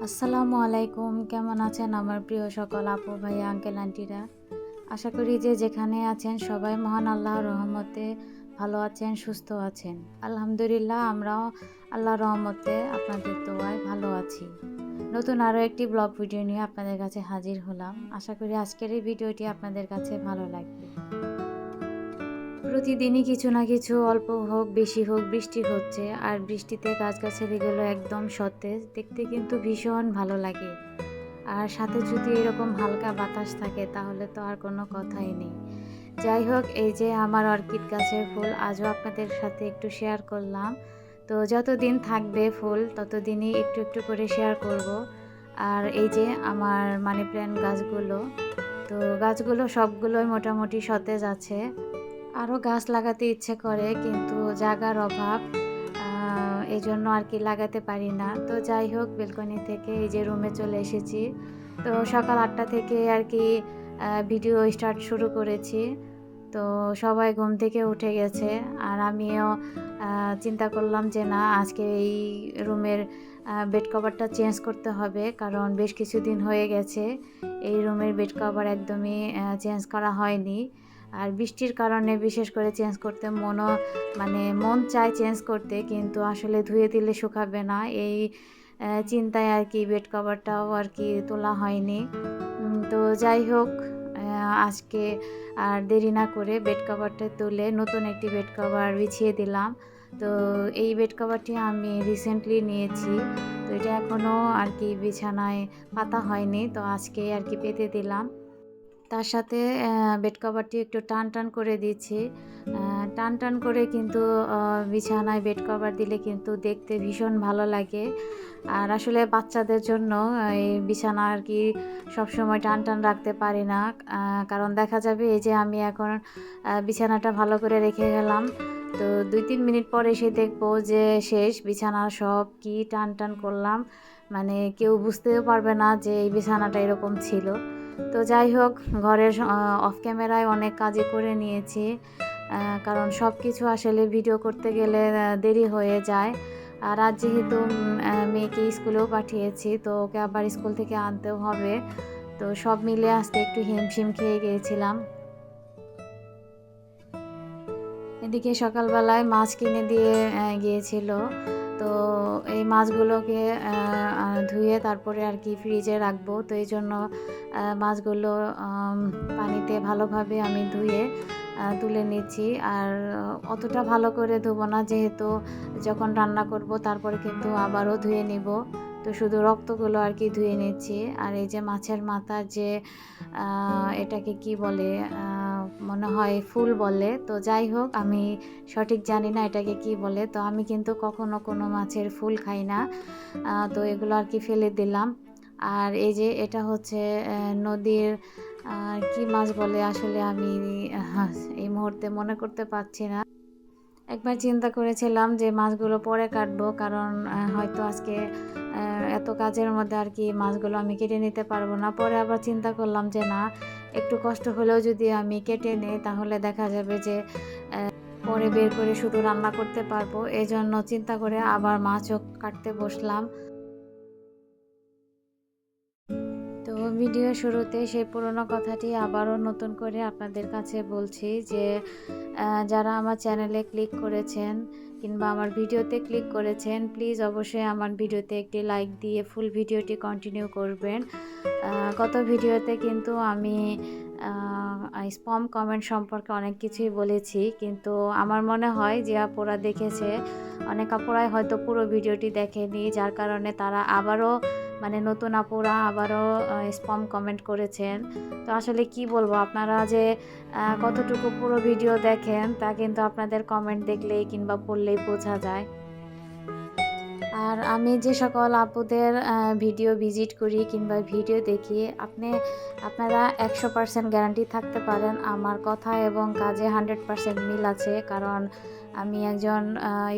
আসসালামু আলাইকুম। কেমন আছেন আমার প্রিয় সকল আপু ভাইয়া আঙ্কেল আন্টিরা? আশা করি যে যেখানে আছেন সবাই মহান আল্লাহর রহমতে ভালো আছেন, সুস্থ আছেন। আলহামদুলিল্লাহ আমরাও আল্লাহর রহমতে আপনাদের দোয়ায় ভালো আছি। নতুন আরও একটি ব্লগ ভিডিও নিয়ে আপনাদের কাছে হাজির হলাম। আশা করি আজকের এই ভিডিওটি আপনাদের কাছে ভালো লাগবে। প্রতিদিনই কিছু না কিছু অল্প হোক বেশি হোক বৃষ্টি হচ্ছে, আর বৃষ্টিতে গাছগাছালিগুলো একদম সতেজ, দেখতে কিন্তু ভীষণ ভালো লাগে। আর সাথে যদি এরকম হালকা বাতাস থাকে তাহলে তো আর কোনো কথাই নেই। যাই হোক, এই যে আমার অর্কিড গাছের ফুল আজও আপনাদের সাথে একটু শেয়ার করলাম। তো যতদিন থাকবে ফুল ততদিনই একটু একটু করে শেয়ার করব। আর এই যে আমার মানি প্ল্যান্ট গাছগুলো, তো গাছগুলো সবগুলোই মোটামুটি সতেজ আছে। আরও গাছ লাগাতে ইচ্ছে করে কিন্তু জায়গার অভাব, এই জন্য আর কি লাগাতে পারি না। তো যাই হোক, বেলকনি থেকে এই যে রুমে চলে এসেছি। তো সকাল 8টা থেকে আর কি ভিডিও স্টার্ট শুরু করেছি। তো সবাই ঘুম থেকে উঠে গেছে, আর আমিও চিন্তা করলাম যে না, আজকে এই রুমের বেড কভারটা চেঞ্জ করতে হবে, কারণ বেশ কিছুদিন হয়ে গেছে এই রুমের বেড কভার একদমই চেঞ্জ করা হয়নি। আর বৃষ্টির কারণে বিশেষ করে চেঞ্জ করতে মন চায় চেঞ্জ করতে, কিন্তু আসলে ধুয়ে দিলে শুকাবে না, এই চিন্তায় আর কি বেড কভারটাও আর কি তোলা হয়নি। তো যাই হোক, আজকে আর দেরি না করে বেড কভারটা তুলে নতুন একটি বেড কভার বিছিয়ে দিলাম। তো এই বেড কভারটি আমি রিসেন্টলি নিয়েছি, তো এটা এখনও আর কি বিছানায় পাতা হয়নি, তো আজকে আর কি পেতে দিলাম। তার সাথে বেড কভারটি একটু টান টান করে দিচ্ছি। টান টান করে কিন্তু বিছানায় বেড কভার দিলে কিন্তু দেখতে ভীষণ ভালো লাগে। আর আসলে বাচ্চাদের জন্য এই বিছানা আর কি সবসময় টান টান রাখতে পারি না, কারণ দেখা যাবে এই যে আমি এখন বিছানাটা ভালো করে রেখে গেলাম, তো 2-3 মিনিট পর এসে দেখবো যে শেষ বিছানা সব কি টান টান করলাম, কেউ বুঝতেও পারবে না যে এই বিছানাটা এরকম ছিল। তো যাই হোক, ঘরের অফ ক্যামেরায় অনেক কাজই করে নিয়েছি, কারণ সব কিছু আসলে ভিডিও করতে গেলে দেরি হয়ে যায়। আর আজ যেহেতু মেয়েকে স্কুলেও পাঠিয়েছি, তো ওকে আবার স্কুল থেকে আনতেও হবে, তো সব মিলে আজকে একটু হিমশিম খেয়ে গিয়েছিলাম। এদিকে সকালবেলায় মাছ কিনে দিয়ে গিয়েছিল, তো এই মাছগুলোকে ধুয়ে তারপরে আর কি ফ্রিজে রাখবো, তো এই জন্য মাছগুলো পানিতে ভালোভাবে আমি ধুয়ে তুলে নিচ্ছি। আর অতটা ভালো করে ধুবো না, যেহেতু যখন রান্না করব তারপরে কিন্তু আবারও ধুয়ে নিব, তো শুধু রক্তগুলো আর কি ধুয়ে নিচ্ছি। আর এই যে মাছের মাথার যে এটাকে কি বলে, মনে হয় ফুল বলে, তো যাই হোক আমি সঠিক জানি না এটাকে কি বলে। তো আমি কিন্তু কখনো কোনো মাছের ফুল খাই না, তো এগুলো আর কি ফেলে দিলাম। আর এই যে এটা হচ্ছে নদীর কি মাছ বলে আসলে আমি এই মুহূর্তে মনে করতে পারছি না। একবার চিন্তা করেছিলাম যে মাছগুলো পরে কাটবো, কারণ হয়তো আজকে এত কাজের মধ্যে আর কি মাছগুলো আমি কেটে নিতে পারবো না। পরে আবার চিন্তা করলাম যে না, একটু কষ্ট হলেও যদি আমি কেটে নিই তাহলে দেখা যাবে যে পরে বের করে শুধু রান্না করতে পারবো। এজন্য চিন্তা করে আবার মাছও কাটতে বসলাম। তো ভিডিও শুরুতে সেই পুরনো কথাটি আবারও নতুন করে আপনাদের কাছে বলছি যে যারা আমার চ্যানেলে ক্লিক করেছেন কিংবা আমার ভিডিওতে ক্লিক করেছেন, প্লিজ অবশ্যই আমার ভিডিওতে একটি লাইক দিয়ে ফুল ভিডিওটি কন্টিনিউ করবেন। গত ভিডিওতে কিন্তু আমি স্প্যাম কমেন্ট সম্পর্কে অনেক কিছুই বলেছি, কিন্তু আমার মনে হয় যে আপুরা দেখেছে, অনেক আপুরাই হয়তো পুরো ভিডিওটি দেখেনি, যার কারণে তারা আবারও নতুন আপুরা আবারও স্প্যাম কমেন্ট করেছেন। তো আসলে কি বলবো, আপনারা যে কতটুকু পুরো ভিডিও দেখেন তা কিন্তু আপনাদের কমেন্ট দেখলেই কিংবা পড়লেই বোঝা যায়। আর আমি যে সকল আপুদের ভিডিও ভিজিট করি কিংবা ভিডিও দেখি, আপনারা 100% গ্যারান্টি থাকতে পারেন আমার কথা এবং কাজে 100% মিল আছে, কারণ আমি একজন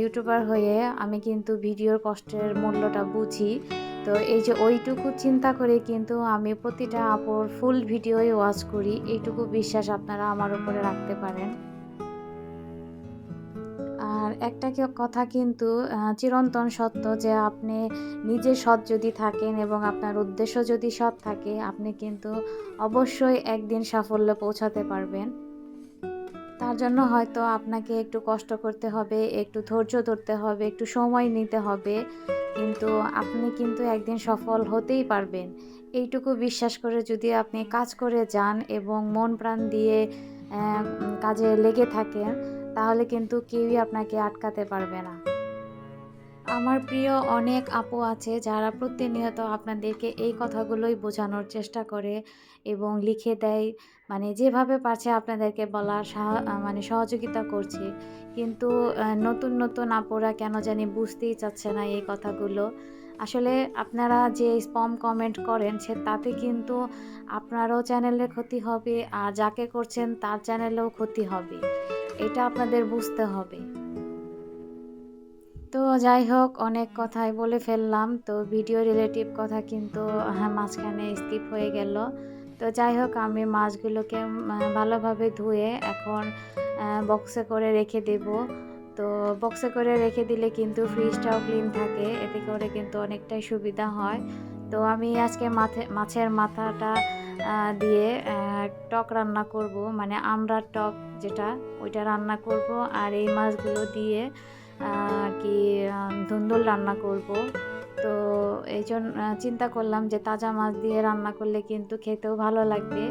ইউটিউবার হয়ে আমি কিন্তু ভিডিওর কষ্টের মূল্যটা বুঝি। তো এই যে ওইটুকু চিন্তা করে কিন্তু আমি প্রতিটা আপুর ফুল ভিডিওই ওয়াচ করি, এইটুকু বিশ্বাস আপনারা আমার উপরে রাখতে পারেন। আর একটা কথা কিন্তু চিরন্তন সত্য যে আপনি নিজে সৎ যদি থাকেন এবং আপনার উদ্দেশ্য যদি সৎ থাকে, আপনি কিন্তু অবশ্যই একদিন সাফল্যে পৌঁছাতে পারবেন। তার জন্য হয়তো আপনাকে একটু কষ্ট করতে হবে, একটু ধৈর্য ধরতে হবে, একটু সময় নিতে হবে, কিন্তু আপনি কিন্তু একদিন সফল হতেই পারবেন। এইটুকু বিশ্বাস করে যদি আপনি কাজ করে যান এবং মন প্রাণ দিয়ে কাজে লেগে থাকেন, তাহলে কিন্তু কেউই আপনাকে আটকাতে পারবে না। আমার প্রিয় অনেক আপু আছে যারা প্রতিনিয়ত আপনাদেরকে এই কথাগুলোই বোঝানোর চেষ্টা করে এবং লিখে দেয়, মানে যেভাবে পারছে আপনাদেরকে বলার মানে সহযোগিতা করছে। কিন্তু নতুন নতুন আপুরা কেন জানি বুঝতেই চাচ্ছে না এই কথাগুলো। আসলে আপনারা যে স্প্যাম কমেন্ট করেন তাতে কিন্তু আপনারও চ্যানেলে ক্ষতি হবে, আর যাকে করছেন তার চ্যানেলেও ক্ষতি হবে। এটা আপনাদের বুঝতে হবে। তো যাই হোক, অনেক কথাই বলে ফেললাম। তো ভিডিও রিলেটিভ কথা কিন্তু মাঝখানে স্কিপ হয়ে গেল। তো যাই হোক, আমি মাছগুলোকে ভালোভাবে ধুয়ে এখন বক্সে করে রেখে দেব। তো বক্সে করে রেখে দিলে কিন্তু ফ্রিজটাও ক্লিন থাকে, এতে করে কিন্তু অনেকটাই সুবিধা হয়। তো আমি আজকে মাছের মাথাটা দিয়ে টক রান্না করব, মানে আমড়ার টক যেটা, ওইটা রান্না করব। আর এই মাছগুলো দিয়ে আর কি ধুন্দুল রান্না করব। তো এই জন্য চিন্তা করলাম যে তাজা মাছ দিয়ে রান্না করলে কিন্তু খেতেও ভালো লাগবে।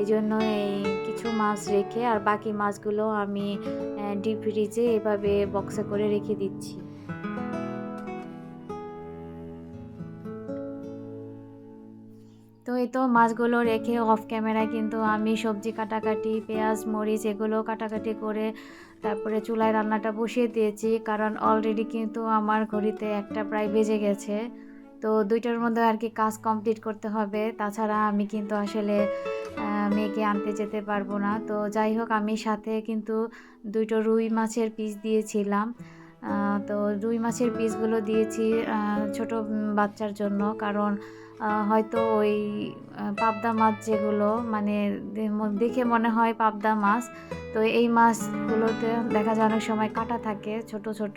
এই জন্য এই কিছু মাছ রেখে আর বাকি মাছগুলো আমি ডিপ ফ্রিজে এভাবে বক্সে করে রেখে দিচ্ছি। তো এই তো মাছগুলো রেখে অফ ক্যামেরায় কিন্তু আমি সবজি কাটাকাটি, পেঁয়াজ মরিচ এগুলো কাটাকাটি করে তারপরে চুলায় রান্নাটা বসিয়ে দিয়েছি, কারণ অলরেডি কিন্তু আমার ঘড়িতে একটা প্রায় বেজে গেছে। তো 2টার মধ্যে আর কি কাজ কমপ্লিট করতে হবে, তাছাড়া আমি কিন্তু আসলে মেয়েকে আনতে যেতে পারবো না। তো যাই হোক, আমি সাথে কিন্তু 2টো রুই মাছের পিস দিয়েছিলাম। তো রুই মাছের পিসগুলো দিয়েছি ছোট বাচ্চার জন্য, কারণ হয়তো ওই পাবদা মাছ যেগুলো, মানে দেখে মনে হয় পাবদা মাছ, তো এই মাছগুলোতে দেখা যায় অনেক সময় কাঁটা থাকে ছোট ছোট,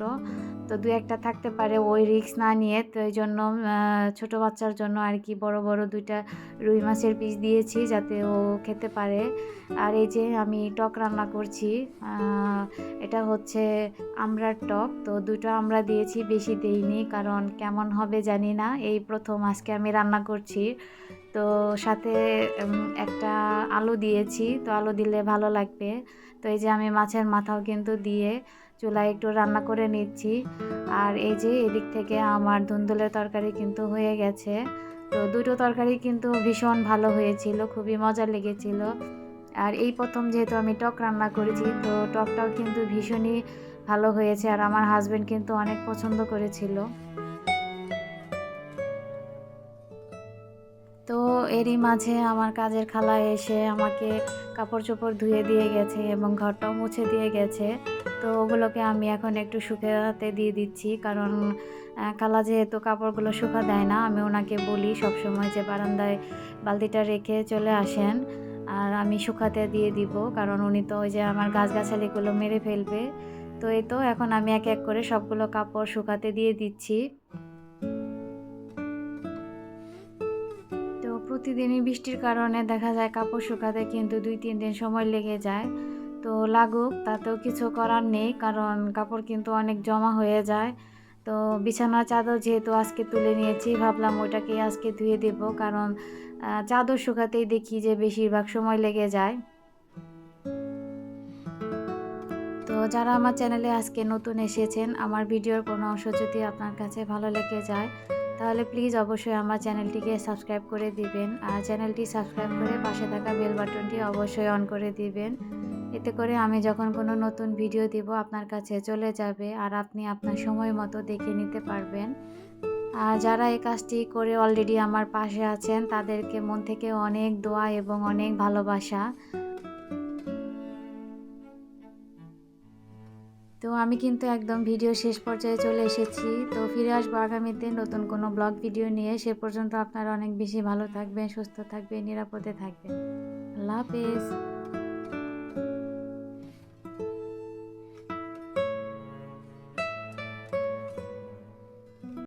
তো 2-1টা থাকতে পারে, ওই রিস্ক না নিয়ে। তো এই জন্য ছোটো বাচ্চার জন্য আর কি বড় বড় 2টা রুই মাছের পিস দিয়েছি যাতে ও খেতে পারে। আর এই যে আমি টক রান্না করছি, এটা হচ্ছে আমড়ার টক। তো 2টো আমড়া দিয়েছি, বেশি দেইনি, কারণ কেমন হবে জানি না, এই প্রথম আজকে আমি রান্না করছি। তো সাথে একটা আলু দিয়েছি, তো আলু দিলে ভালো লাগবে। তো এই যে আমি মাছের মাথাও কিন্তু দিয়ে চুলায় একটু রান্না করে নিচ্ছি। আর এই যে এদিক থেকে আমার ধুন্দুলের তরকারি কিন্তু হয়ে গেছে। তো 2টো তরকারি কিন্তু ভীষণ ভালো হয়েছিল, খুবই মজা লেগেছিল। আর এই প্রথম যেহেতু আমি টক রান্না করেছি, তো টকটাও কিন্তু ভীষণই ভালো হয়েছে, আর আমার হাজবেন্ড কিন্তু অনেক পছন্দ করেছিল। তো এরই মাঝে আমার কাজের খালা এসে আমাকে কাপড় চোপড় ধুয়ে দিয়ে গেছে এবং ঘরটাও মুছে দিয়ে গেছে। তো ওগুলোকে আমি এখন একটু শুকাতে দিয়ে দিচ্ছি, কারণ খালা যেহেতু কাপড়গুলো শুকা দেয় না, আমি ওনাকে বলি সবসময় যে বারান্দায় বালতিটা রেখে চলে আসেন আর আমি শুকাতে দিয়ে দিব, কারণ উনি তো ওই যে আমার গাছগাছালিগুলো মেরে ফেলবে। তো এই তো এখন আমি এক এক করে সবগুলো কাপড় শুকাতে দিয়ে দিচ্ছি। তো প্রতিদিনই বৃষ্টির কারণে দেখা যায় কাপড় শুকাতে কিন্তু 2-3 দিন সময় লেগে যায়। তো লাগুক, তাতেও কিছু করার নেই, কারণ কাপড় কিন্তু অনেক জমা হয়ে যায়। তো বিছানার চাদর যেহেতু আজকে তুলে নিয়েছি, ভাবলাম ওইটাকেই আজকে ধুয়ে দেব, কারণ চাদর শুকাতেই দেখি যে বেশিরভাগ সময় লেগে যায়। তো যারা আমার চ্যানেলে আজকে নতুন এসেছেন, আমার ভিডিওর কোনো অংশ যদি আপনার কাছে ভালো লেগে যায়, তাহলে প্লিজ অবশ্যই আমার চ্যানেলটিকে সাবস্ক্রাইব করে দিবেন। আর চ্যানেলটি সাবস্ক্রাইব করে পাশে থাকা বেল বাটনটি অবশ্যই অন করে দিবেন। এতে করে আমি যখন কোনো নতুন ভিডিও দিব আপনার কাছে চলে যাবে, আর আপনি আপনার সময় মতো দেখে নিতে পারবেন। আর যারা এই কাজটি করে অলরেডি আমার পাশে আছেন, তাদেরকে মন থেকে অনেক দোয়া এবং অনেক ভালোবাসা। তো আমি কিন্তু একদম ভিডিও শেষ পর্যায়ে চলে এসেছি। তো ফিরে আসবো আগামীতে নতুন কোনো ব্লগ ভিডিও নিয়ে। সে পর্যন্ত আপনারা অনেক বেশি ভালো থাকবেন, সুস্থ থাকবেন, নিরাপদে থাকবেন। আল্লাহ হাফেজ।